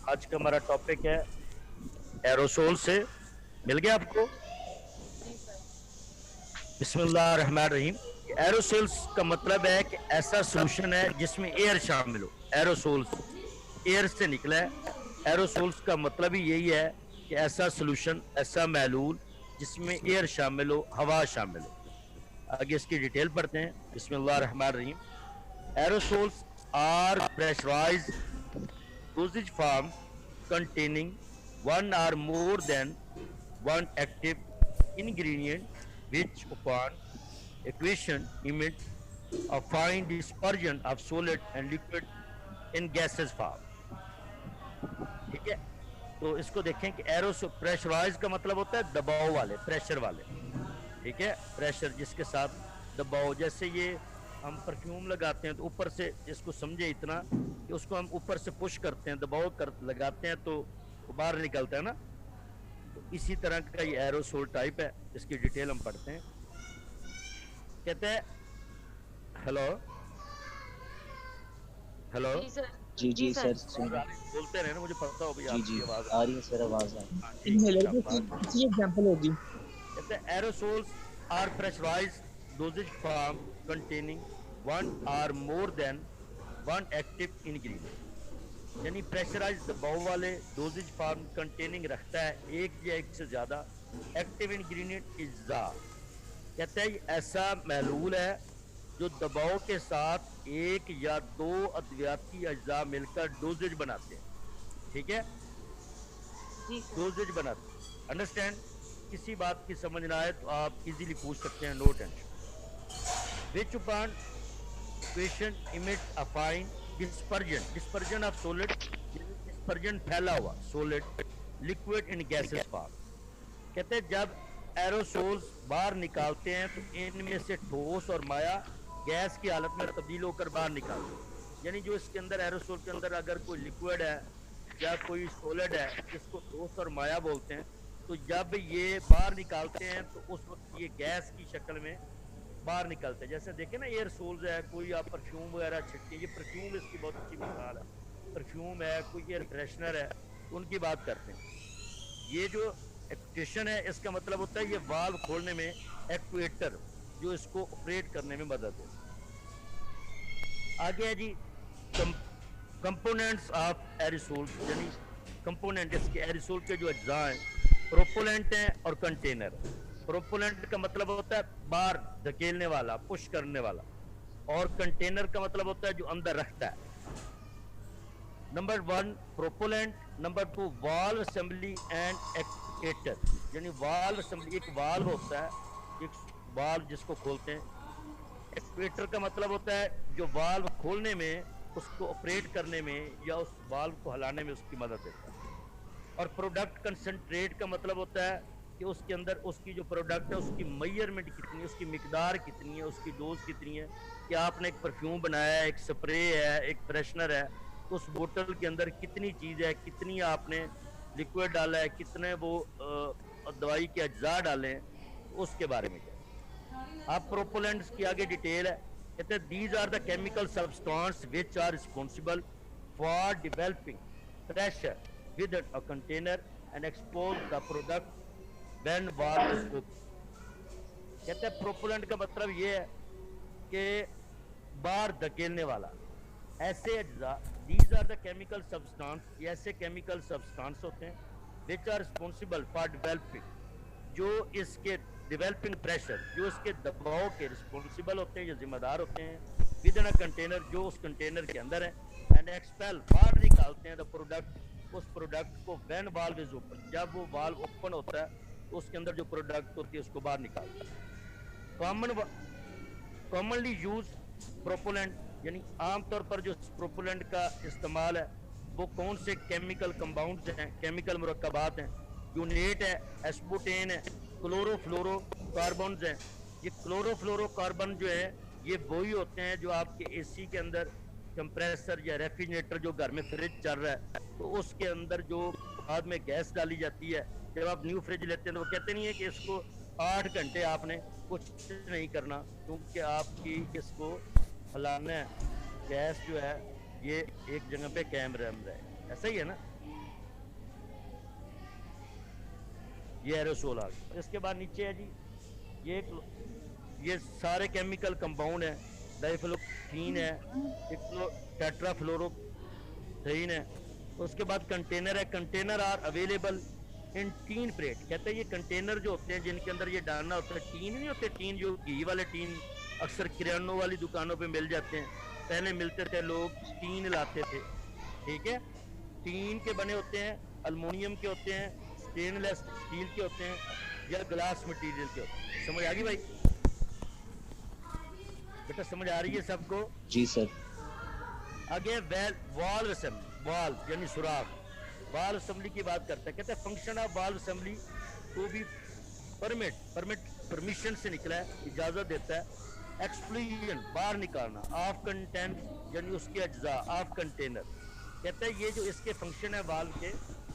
आज का हमारा टॉपिक है एरोसोल से। मिल गया आपको? बिस्मिल्लाह रहमान रहीम। एरोसोल्स का मतलब है कि ऐसा सोल्यूशन है जिसमें एयर शामिल हो। एरोसोल्स एयर से निकला है। एरोसोल्स का मतलब ही यही है कि ऐसा सोल्यूशन, ऐसा महलूल जिसमें एयर शामिल हो, हवा शामिल हो। आगे इसकी डिटेल पढ़ते हैं। बिस्मिल्लाह रहमान रहीम। Aerosols are pressurised dosage forms containing one or more than one active ingredient which upon equation emit a fine dispersion of solid and liquid in gaseous form। ठीक है, तो इसको देखें कि एरोसो प्रेशराइज का मतलब होता है दबाव वाले, प्रेशर वाले। ठीक है, प्रेशर जिसके साथ दबाव, जैसे ये हम परफ्यूम लगाते हैं तो ऊपर से, इसको समझे इतना कि उसको हम ऊपर से पुश करते हैं, दबाव कर लगाते हैं तो वो बाहर निकलता है ना। तो इसी तरह का ये एरोसोल टाइप है। इसकी डिटेल हम पढ़ते हैं। कहते हैं, हेलो हेलो, जी सर। जी जी जी सर। सर सुन रहे। बोलते रहे ना, मुझे पता हो भाई जी जी आपकी आवाज आ रही है सर, आवाज आ रही हाँ, है। ठीक इनहेलर शाबाश। की एग्जांपल होगी। कहते हैं aerosols are pressurized dosage form containing one or more than one active ingredient। यानी प्रेशराइज दबाव वाले डोजेज फॉर्म कंटेनिंग रखता है एक या एक से ज्यादा एक्टिव इंग्रेडिएंट इज्जा। कहते हैं ऐसा महलूल है जो दबाव के साथ एक या दो अद्वियाती अज्जा मिलकर डोजेज बनाते हैं। ठीक है, जी सर। डोजेज बनाते हैं। अंडरस्टैंड? किसी बात की समझ ना आए तो आप इजीली पूछ सकते हैं, no tension. Which upon equation emit a fine dispersion of solid, dispersion फैला हुआ solid liquid in gaseous form। कहते हैं जब एरोसोल्स बाहर निकालते हैं तो इनमें से ठोस और माया गैस की हालत में तब्दील होकर बाहर निकालते हैं। यानी जो इसके अंदर एरोसोल के अंदर अगर कोई लिक्विड है या कोई सॉलिड है जिसको ठोस और माया बोलते हैं, तो जब ये बाहर निकालते हैं तो उस वक्त ये गैस की शक्ल में बाहर निकलते हैं। जैसे देखे ना एयर सोल्स है, कोई आप परफ्यूम वगैरह छिड़के, ये परफ्यूम इसकी बहुत अच्छी मिसाल है। परफ्यूम है, कोई एयर फ्रेशनर है, उनकी बात करते हैं। ये जो एक्चुएशन है इसका मतलब होता है ये वाल्व खोलने में एक्चुएटर जो इसको ऑपरेट करने में मदद है। आगे है जी कंपोनेंट्स ऑफ एरिसोल, यानी कंपोनेंट इसके एरिसोल के जो अज्जा हैं, प्रोपोलेंट हैं और कंटेनर। प्रोपोलेंट का मतलब होता है बाहर धकेलने वाला, पुश करने वाला, और कंटेनर का मतलब होता है जो अंदर रखता है। Number one propellant, number two valve assembly and actuator. यानी वाल्व असेंबली, एक वाल्व होता है, एक वाल्व जिसको खोलते हैं। एक्चुएटर का मतलब होता है जो वाल्व खोलने में, उसको ऑपरेट करने में या उस वाल्व को हिलाने में उसकी मदद देता है। और प्रोडक्ट कंसंट्रेट का मतलब होता है कि उसके अंदर उसकी जो प्रोडक्ट है उसकी मेजरमेंट कितनी है, उसकी मिकदार कितनी है, उसकी डोज कितनी है। कि आपने एक परफ्यूम बनाया है, एक स्प्रे है, एक फ्रेशनर है, तो उस बोतल के अंदर कितनी चीज़ है, कितनी आपने लिक्विड डाला है, कितने वो दवाई के अज्जा डाले हैं, तो उसके बारे में क्या। आप प्रोपोलेंट्स की आगे डिटेल है। कहते हैं these are the chemical substance which are responsible for developing pressure with a container and expose the product when valve is cooked. कहते हैं प्रोपोलेंट का मतलब ये है कि बाहर धकेलने वाला। ऐसे अज्जा, these are the chemical substance, ये ऐसे केमिकल सब्सटेंस होते हैं which are responsible for developing, जो इसके डेवलपिंग प्रेशर, जो इसके दबाव के रिस्पॉन्सिबल होते हैं या जिम्मेदार होते हैं, विद इन अ कंटेनर, जो उस कंटेनर के अंदर है, एंड एक्सपेल, बाहर निकालते हैं द प्रोडक्ट, उस प्रोडक्ट को व्हेन वाल्व इज ओपन, जब वो वाल्व ओपन होता है तो उसके अंदर जो प्रोडक्ट होती है उसको बाहर निकालता है। कॉमनली यूज प्रोपोलेंट, यानी आमतौर पर जो प्रोपोलेंट का इस्तेमाल है वो कौन से केमिकल कंपाउंड्स हैं, केमिकल मुरक्कबात हैं। यूनेट है, एस्बुटेन है, क्लोरोफ्लोरोकार्बन्स हैं। ये क्लोरोफ्लोरोकार्बन जो है ये वही होते हैं जो आपके एसी के अंदर, कंप्रेसर या रेफ्रिजरेटर जो घर में फ्रिज चल रहा है तो उसके अंदर जो बाद में गैस डाली जाती है, जब आप न्यू फ्रिज लेते हैं तो वो कहते नहीं है कि इसको 8 घंटे आपने कुछ नहीं करना क्योंकि आपकी इसको फलाना है, गैस जो है ये एक जगह पे कायम रहे। ऐसा ही है ना। ये एरोसोल आ गया। इसके बाद नीचे है जी ये सारे केमिकल कंपाउंड है, डाइफ्लोथीन है, एक टेट्राफ्लोरोथीन है। उसके बाद कंटेनर है, container are available in tin plate. कहते हैं ये कंटेनर जो होते हैं जिनके अंदर ये डालना होता है, टीन नहीं होते, टीन जो घी वाले टीन अक्सर किरानों वाली दुकानों पे मिल जाते हैं, पहले मिलते थे, लोग टीन लाते थे, ठीक है। टीन के बने होते हैं, अल्मोनियम के होते हैं, स्टेनलेस स्टील के होते हैं, या ग्लास मटेरियल के होते हैं। समझ आ गई भाई? बेटा समझ आ रही है सबको? जी सर। आगे वाल्व असेंबली, वाल्व यानी सुराख, वाल्व असेंबली की बात करते हैं। कहते हैं फंक्शन ऑफ वाल्व असेंबली को भी परमिशन से निकला है, इजाजत देता है। एक्सप्लोजन बाहर निकालना, ऑफ कंटेंट यानी उसके अज्जा, ऑफ कंटेनर। कहते हैं ये जो इसके फंक्शन है वाल्व के,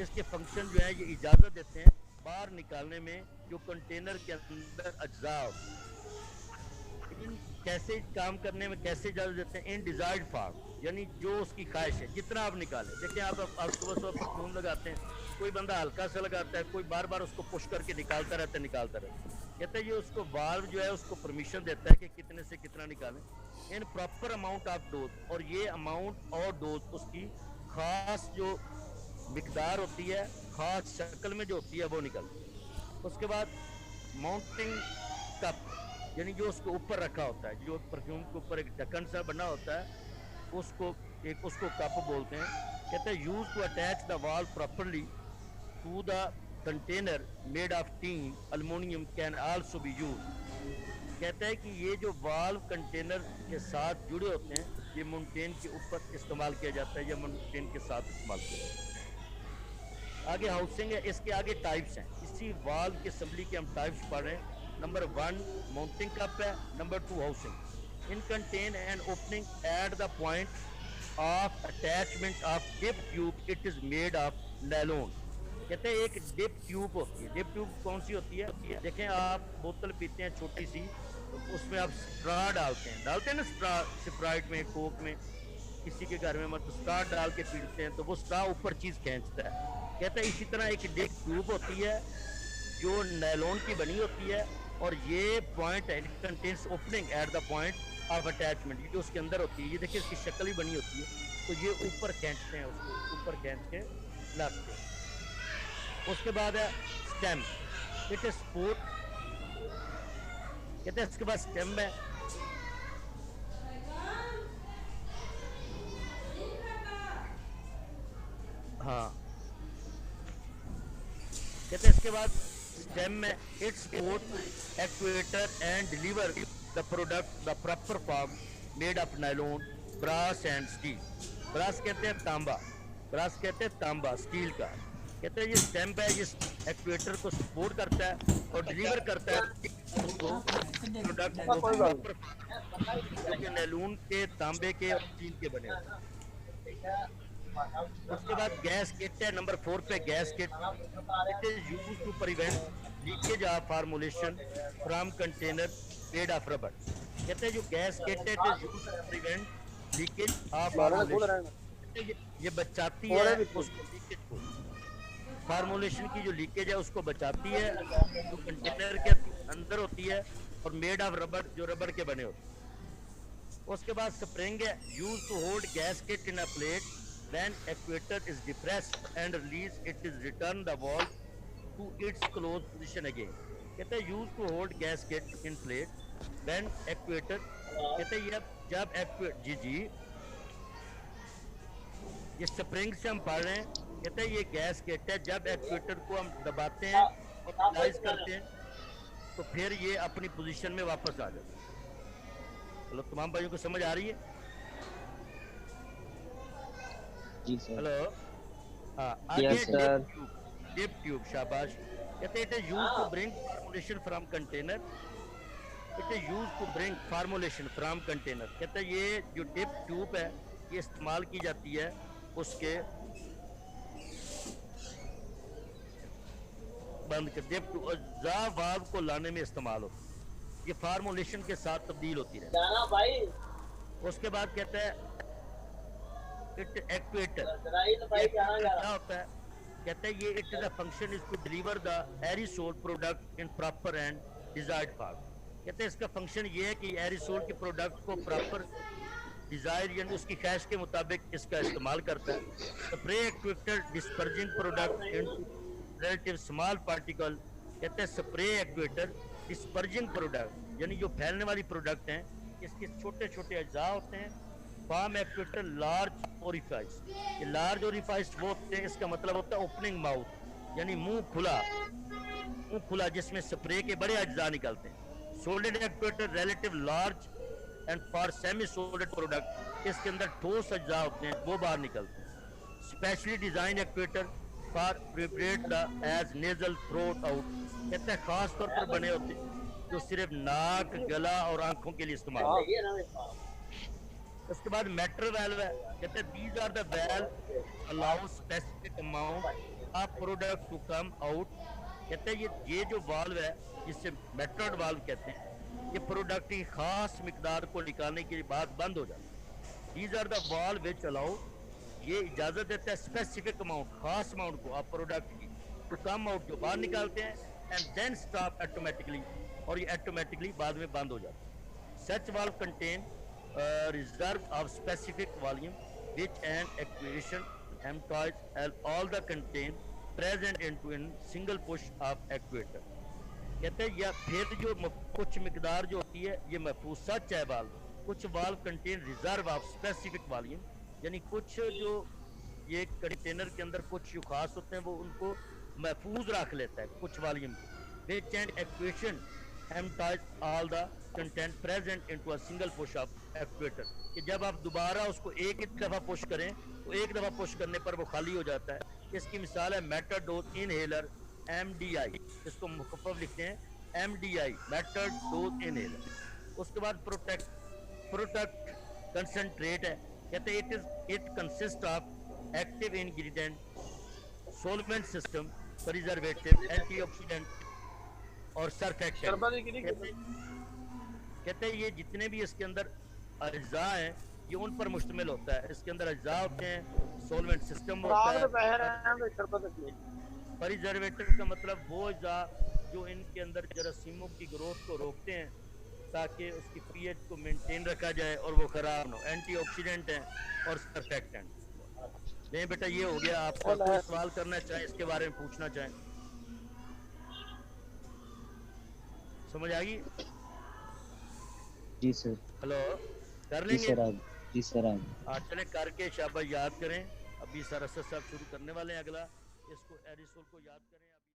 इसके फंक्शन जो है ये इजाजत देते हैं बाहर निकालने में जो कंटेनर के अंदर अज्जा होते हैं। कैसे काम करने में कैसे इजाजत देते हैं? इन डिजायर्ड फॉर्म यानी जो उसकी ख्वाहिश है, जितना आप निकालें। देखिए आप सुबह सुबह परफ्यूम लगाते हैं, कोई बंदा हल्का सा लगाता है, कोई बार बार उसको पुश करके निकालता रहता है। कहते हैं ये उसको वाल्व जो है उसको परमिशन देता है कि कितने से कितना निकालें, in proper amount of dose, और ये अमाउंट और डोज उसकी खास जो मिकदार होती है, खास शक्ल में जो होती है वो निकलती है। उसके बाद माउंटिंग कप यानी जो उसको ऊपर रखा होता है, जो परफ्यूम के ऊपर एक ढक्कन सा बना होता है, उसको कप बोलते हैं। कहते हैं use to attach the valve properly to the container made of tin aluminium can also be use. कहते हैं कि ये जो वाल्व कंटेनर के साथ जुड़े होते हैं, ये मुंटेन के ऊपर इस्तेमाल किया जाता है या मुंटेन के साथ इस्तेमाल किया जाता है। आगे हाउसिंग है, इसके आगे टाइप्स हैं। इसी वाल्व के असेंबली के हम टाइप्स पढ़ रहे हैं। नंबर 1 माउंटिंग कप है, number 2 housing. In contain an opening at the point of attachment of dip tube, it is made of nylon. कहते हैं एक डिप ट्यूब होती है। डिप ट्यूब कौन सी होती है? देखें आप बोतल पीते हैं छोटी सी, तो उसमें आप स्ट्रा डालते हैं ना, स्ट्रा स्प्राइट में, कोक में, किसी के घर में मतलब स्ट्रा डाल के पीते हैं तो वो स्ट्रा ऊपर चीज़ खींचता है। कहते हैं इसी तरह एक डिप ट्यूब होती है जो नायलॉन की बनी होती है, और ये पॉइंट है, contains opening at the point of attachment, ये जो उसके अंदर होती है, ये देखिए इसकी शक्ल ही बनी होती है, तो ये ऊपर खींचते हैं, उसको ऊपर खींच के लाते हैं। उसके बाद है स्टेम, इट इज सपोर्ट। कहते हैं इसके बाद स्टेम है, हाँ कहते हैं इसके बाद स्टेम में it support actuator and deliver the product the proper form made of nylon, brass and steel. Brass कहते हैं तांबा, ब्रास कहते हैं तांबा, स्टील का। कहते हैं ये स्टैम्प है, ये एक्चुएटर को सपोर्ट करता है और डिलीवर करता है प्रोडक्ट को प्रॉपर, जो कि नायलॉन के, तांबे के और स्टील के बने होते हैं। उसके बाद गैस किट है, नंबर 4 पे gasket. It is used to prevent leakage of formulation from container made of rubber. कहते हैं जो गैस किट है, it is used to prevent leakage of formulation, ये बचाती है उसको, लीकेज को, फार्मूलेशन की जो लीकेज है उसको बचाती है, जो कंटेनर के अंदर होती है, और मेड ऑफ रबर, जो रबर के बने होते हैं। उसके बाद स्प्रिंग है, used to hold gasket in a plate. When actuator is depressed and released, it is return the valve to its closed position again. कहते हैं used to hold gasket in plate when actuator, कहते हैं ये जब actuator, जी ये spring से हम पढ़ रहे हैं। कहते हैं ये गैसकेट है, जब एक्चुएटर को हम दबाते हैं और प्रेस करते हैं तो फिर ये अपनी पोजीशन में वापस आ जाता है। चलो तमाम भाइयों को समझ आ रही है? हेलो, आगे डिप ट्यूब, शाबाश। कहते हैं it is used to bring formulation from container, it is used to bring formulation from container. कहते हैं ये जो डिप ट्यूब है ये इस्तेमाल की जाती है उसके बंद कर, डिप ट्यूब वाल्व को लाने में इस्तेमाल होती है, ये फार्मूलेशन के साथ तब्दील होती रहती है। उसके बाद कहते हैं एक्चुएटर, क्या होता है? कहते हैं ये it is a function is to deliver the aerosol product in proper and desired form. कहते हैं इसका फंक्शन ये है कि एरिसोल के प्रोडक्ट को प्रॉपर डिजायर यानी उसकी ख्वाहिश के मुताबिक इसका इस्तेमाल करता है। Spray activator dispersing product into relative small particle. कहते हैं स्प्रे एक्टिवेटर डिस्पर्जिंग प्रोडक्ट यानी जो फैलने वाली प्रोडक्ट हैं इसके छोटे छोटे अज्जा होते हैं। फार्म एक्टिवेटर लार्ज ओरिफाइस, ये लार्ज ओरिफाइस वो होते हैं, इसका मतलब होता है ओपनिंग माउथ यानी मुंह खुला जिसमें स्प्रे के बड़े अज्जा निकलते हैं। Solid activator relative large and for semi solid product, इसके अंदर ठोस अज्जा होते हैं वो बाहर निकलते हैं। Specially design activator for prepare the as nasal throat out, कहते हैं खास तौर पर बने होते हैं जो सिर्फ नाक, गला और आंखों के लिए इस्तेमाल होते हैं। उसके बाद मेट्रो वेल्व है, कहते हैं these are the valve allow specific amount of product to come out. कहते हैं ये जो वाल्व है जिससे मेट्रोड वाल्व कहते हैं, ये प्रोडक्ट की खास मिकदार को निकालने के बाद बंद हो जाता है। These are the valve which allow, ये इजाजत देता है स्पेसिफिक अमाउंट, खास अमाउंट को आप प्रोडक्ट की तो कम आउट जो बाहर निकालते हैं एंड देन स्टॉप ऑटोमेटिकली, और ये ऑटोमेटिकली बाद में बंद हो जाता है। Such valve contain reserve of specific volume which and activation employs all the content present in single push of activator. कहते हैं या फिर जो कुछ मिकदार जो होती है ये महफूज सच है वाल्व, कुछ valve contain reserve of specific volume यानी कुछ जो ये कंटेनर के अंदर कुछ जो खास होते हैं वो उनको महफूज रख लेता है कुछ volume, which and activation employs all the content present into a single push of activator, कि जब आप दोबारा उसको एक ही दफ़ा पुश करें तो एक दफ़ा पुश करने पर वो खाली हो जाता है। इसकी मिसाल है मेटाडोज इनहेलर MDI, इसको मुखफ़्फ़फ़ लिखते हैं MDI मेटाडोज इनहेलर। उसके बाद प्रोडक्ट कंसंट्रेट है, कहते हैं it consist of active ingredient, solvent system, preservative, antioxidant और सर्फेक्टेंट। कहते हैं ये जितने भी इसके अंदर अज्जा हैं ये उन पर मुश्तमिल होता है। इसके अंदर अज्जा होते हैं, सोलवेंट सिस्टम होता है, प्रिजर्वेटिव का मतलब वो अज्जा जो इनके अंदर जरासीमों की ग्रोथ को रोकते हैं ताकि उसकी पीएच को मेंटेन रखा जाए और वो खराब ना हो, एंटीऑक्सीडेंट हैं और सर्फेक्टेंट। नहीं बेटा ये हो गया, आपका कोई सवाल करना चाहे इसके बारे में पूछना चाहें, समझ आ गई? जी सर। हेलो, कर लेंगे? जी सर आज चले करके शाबाश याद करें। अभी सर असद साहब शुरू करने वाले हैं अगला, इसको एरिसोल को याद करें।